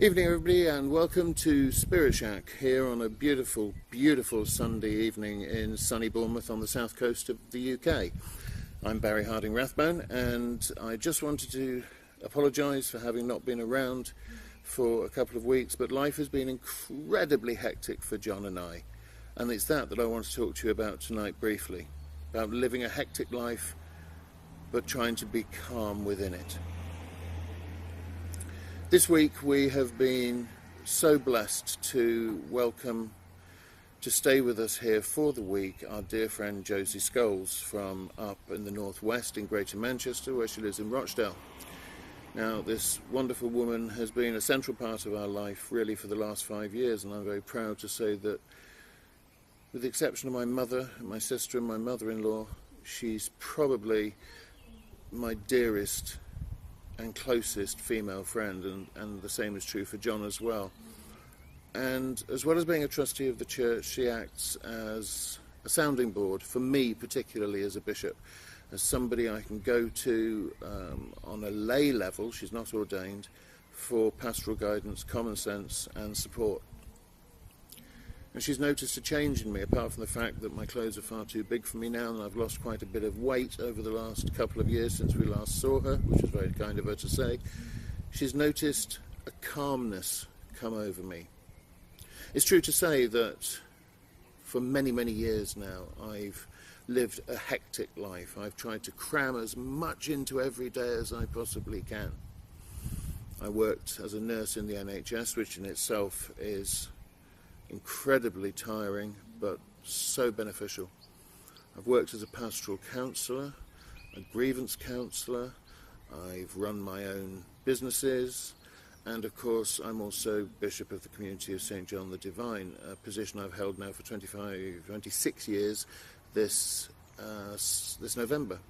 Evening everybody, and welcome to Spirit Shack here on a beautiful, beautiful Sunday evening in sunny Bournemouth on the south coast of the UK. I'm Barry Harding-Rathbone, and I just wanted to apologise for having not been around for a couple of weeks, but life has been incredibly hectic for John and I, and it's that I want to talk to you about tonight briefly, about living a hectic life but trying to be calm within it. This week we have been so blessed to welcome, to stay with us here for the week, our dear friend Josie Scholes from up in the northwest in Greater Manchester, where she lives in Rochdale. Now, this wonderful woman has been a central part of our life really for the last 5 years, and I'm very proud to say that with the exception of my mother, my sister and my mother-in-law, she's probably my dearest and closest female friend, and the same is true for John as well. And as well as being a trustee of the church, she acts as a sounding board for me, particularly as a bishop, as somebody I can go to on a lay level, she's not ordained, for pastoral guidance, common sense and support. And she's noticed a change in me, apart from the fact that my clothes are far too big for me now, and I've lost quite a bit of weight over the last couple of years since we last saw her, which was very kind of her to say. She's noticed a calmness come over me. It's true to say that for many, many years now, I've lived a hectic life. I've tried to cram as much into every day as I possibly can. I worked as a nurse in the NHS, which in itself is incredibly tiring, but so beneficial. I've worked as a pastoral counsellor, a grievance counsellor, I've run my own businesses, and of course I'm also Bishop of the Community of St. John the Divine, a position I've held now for 26 years this November,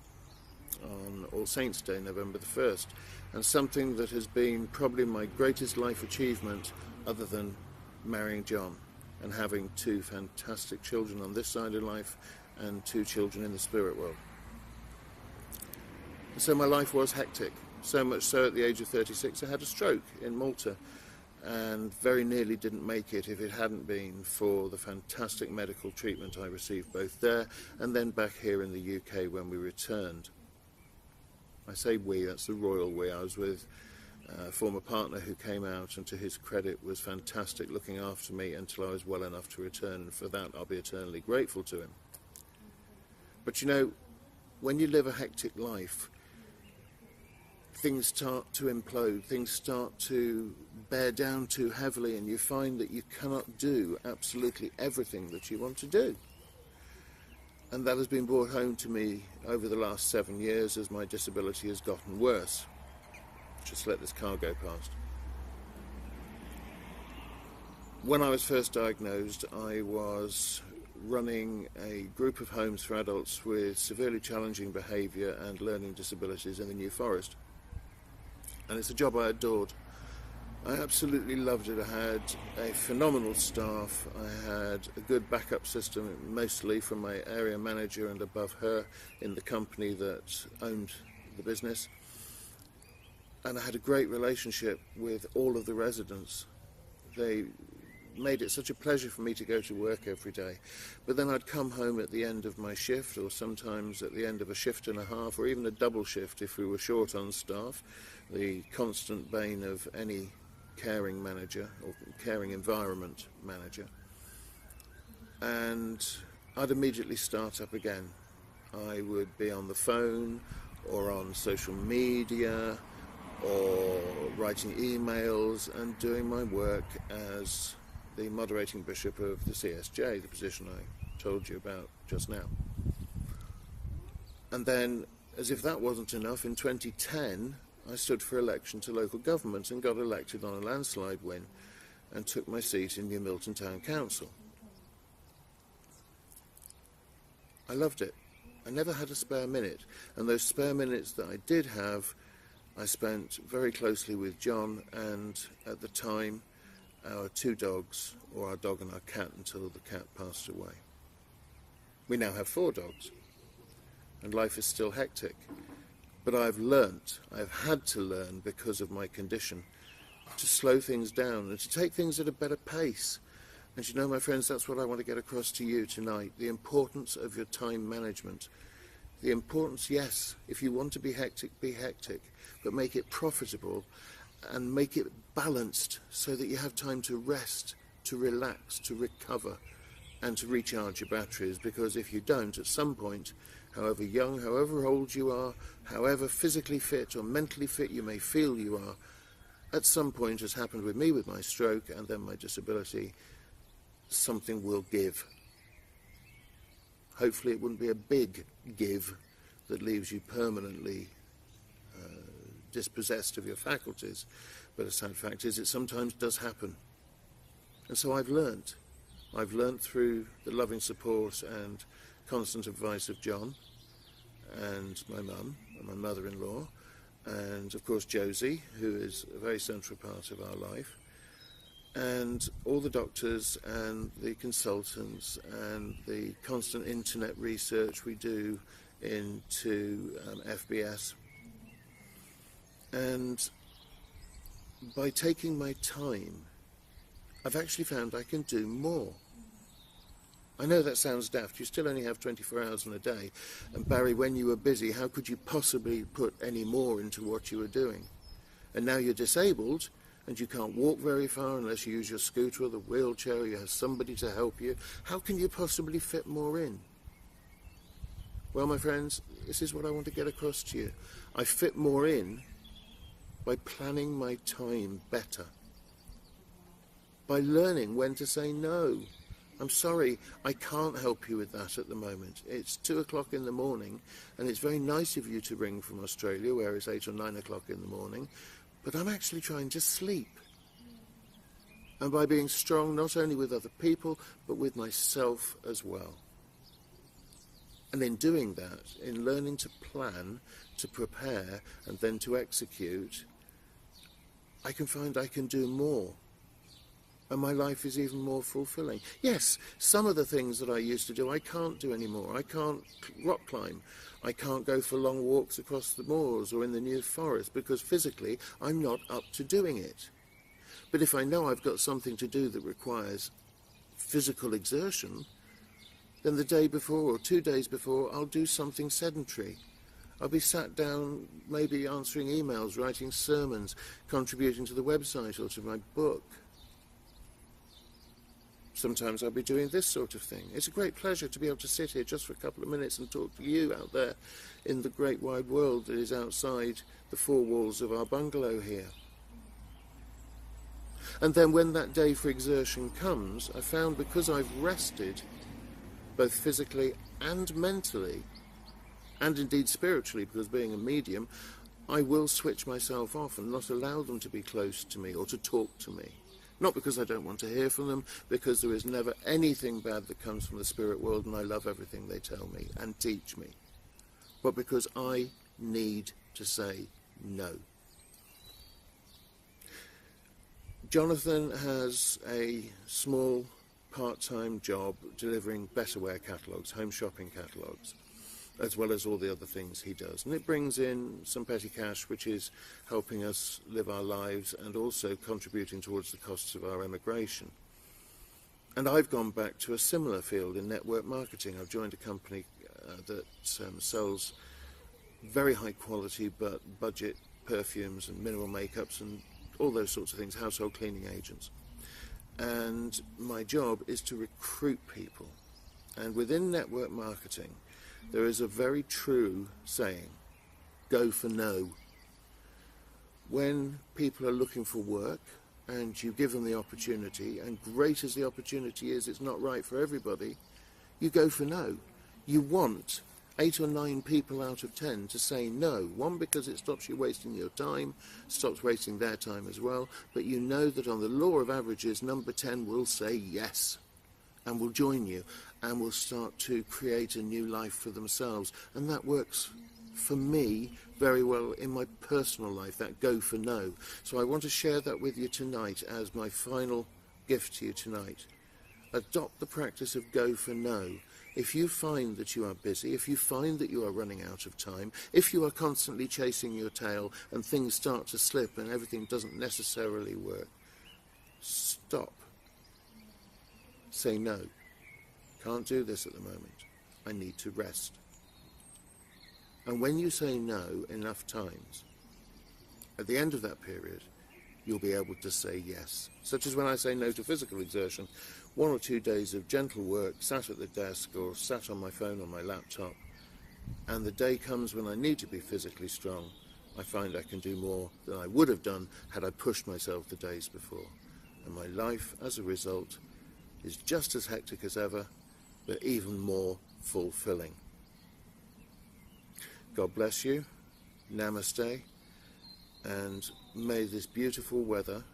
on All Saints' Day, November the 1st, and something that has been probably my greatest life achievement other than marrying John and having two fantastic children on this side of life and two children in the spirit world. And so my life was hectic, so much so at the age of 36 I had a stroke in Malta and very nearly didn't make it if it hadn't been for the fantastic medical treatment I received both there and then back here in the UK when we returned. I say we, that's the royal we. I was with a former partner who came out and to his credit was fantastic, looking after me until I was well enough to return, and for that I'll be eternally grateful to him. But you know, when you live a hectic life, things start to implode, things start to bear down too heavily, and you find that you cannot do absolutely everything that you want to do. And that has been brought home to me over the last 7 years as my disability has gotten worse. Just let this car go past. When I was first diagnosed, I was running a group of homes for adults with severely challenging behaviour and learning disabilities in the New Forest. And it's a job I adored. I absolutely loved it. I had a phenomenal staff. I had a good backup system, mostly from my area manager and above her in the company that owned the business. And I had a great relationship with all of the residents. They made it such a pleasure for me to go to work every day. But then I'd come home at the end of my shift, or sometimes at the end of a shift and a half, or even a double shift if we were short on staff, the constant bane of any caring manager or caring environment manager. And I'd immediately start up again. I would be on the phone or on social media or writing emails and doing my work as the moderating bishop of the CSJ, the position I told you about just now. And then, as if that wasn't enough, in 2010 I stood for election to local government and got elected on a landslide win and took my seat in New Milton Town Council. I loved it. I never had a spare minute, and those spare minutes that I did have I spent very closely with John and, at the time, our two dogs, or our dog and our cat, until the cat passed away. We now have 4 dogs, and life is still hectic. But I've had to learn because of my condition, to slow things down and to take things at a better pace. And you know, my friends, that's what I want to get across to you tonight, the importance of your time management. The importance, yes, if you want to be hectic, but make it profitable and make it balanced so that you have time to rest, to relax, to recover, and to recharge your batteries. Because if you don't, at some point, however young, however old you are, however physically fit or mentally fit you may feel you are, at some point, as happened with me with my stroke and then my disability, something will give. Hopefully it wouldn't be a big give that leaves you permanently dispossessed of your faculties, but a sad fact is it sometimes does happen. And so I've learnt through the loving support and constant advice of John and my mum and my mother-in-law, and of course Josie, who is a very central part of our life, and all the doctors and the consultants and the constant internet research we do into FBS. And by taking my time, I've actually found I can do more. I know that sounds daft. You still only have 24 hours in a day. And Barry, when you were busy, how could you possibly put any more into what you were doing? And now you're disabled and you can't walk very far unless you use your scooter or the wheelchair, or you have somebody to help you. How can you possibly fit more in? Well, my friends, this is what I want to get across to you. I fit more in by planning my time better, by learning when to say no. I'm sorry, I can't help you with that at the moment. It's 2 o'clock in the morning, and it's very nice of you to ring from Australia, where it's 8 or 9 o'clock in the morning, but I'm actually trying to sleep. And by being strong, not only with other people, but with myself as well. And in doing that, in learning to plan, to prepare, and then to execute, I can find I can do more. And my life is even more fulfilling. Yes, some of the things that I used to do, I can't do anymore. I can't rock climb. I can't go for long walks across the moors or in the New Forest because physically I'm not up to doing it. But if I know I've got something to do that requires physical exertion, then the day before or 2 days before I'll do something sedentary. I'll be sat down maybe answering emails, writing sermons, contributing to the website or to my book. Sometimes I'll be doing this sort of thing. It's a great pleasure to be able to sit here just for a couple of minutes and talk to you out there in the great wide world that is outside the four walls of our bungalow here. And then when that day for exertion comes, I found because I've rested, both physically and mentally, and indeed spiritually, because being a medium, I will switch myself off and not allow them to be close to me or to talk to me. Not because I don't want to hear from them, because there is never anything bad that comes from the spirit world, and I love everything they tell me and teach me, but because I need to say no. Jonathan has a small part-time job delivering Betterware catalogues, home shopping catalogues, as well as all the other things he does. And it brings in some petty cash, which is helping us live our lives and also contributing towards the costs of our emigration. And I've gone back to a similar field in network marketing. I've joined a company that sells very high quality but budget perfumes and mineral makeups and all those sorts of things, household cleaning agents. And my job is to recruit people. And within network marketing, there is a very true saying, go for no. When people are looking for work and you give them the opportunity, and great as the opportunity is, it's not right for everybody, you go for no. You want 8 or 9 people out of 10 to say no. One, because it stops you wasting your time, stops wasting their time as well, but you know that on the law of averages, number 10 will say yes and will join you and will start to create a new life for themselves. And that works for me very well in my personal life, that go for no. So I want to share that with you tonight as my final gift to you tonight. Adopt the practice of go for no. If you find that you are busy, if you find that you are running out of time, if you are constantly chasing your tail and things start to slip and everything doesn't necessarily work, stop. Say no. Can't do this at the moment. I need to rest. And when you say no enough times, at the end of that period, you'll be able to say yes. Such as when I say no to physical exertion, 1 or 2 days of gentle work, sat at the desk or sat on my phone or my laptop, and the day comes when I need to be physically strong, I find I can do more than I would have done had I pushed myself the days before. And my life, as a result, is just as hectic as ever, but even more fulfilling. God bless you. Namaste. And may this beautiful weather,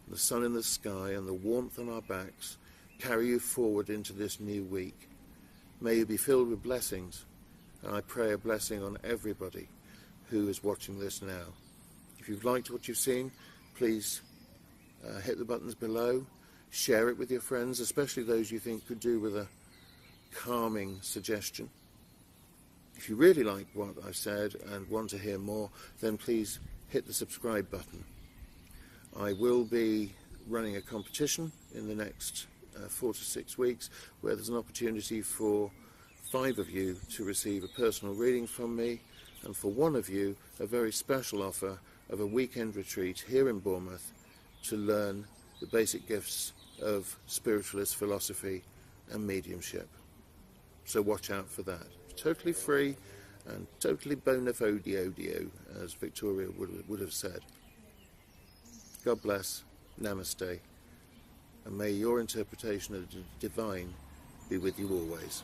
the sun in the sky and the warmth on our backs carry you forward into this new week. May you be filled with blessings, and I pray a blessing on everybody who is watching this now. If you've liked what you've seen, please hit the buttons below, share it with your friends, especially those you think could do with a calming suggestion. If you really like what I've said and want to hear more, then please hit the subscribe button. I will be running a competition in the next 4 to 6 weeks where there's an opportunity for 5 of you to receive a personal reading from me, and for 1 of you a very special offer of a weekend retreat here in Bournemouth to learn the basic gifts of spiritualist philosophy and mediumship. So watch out for that. Totally free and totally bona fide, as Victoria would have said. God bless. Namaste. And may your interpretation of the divine be with you always.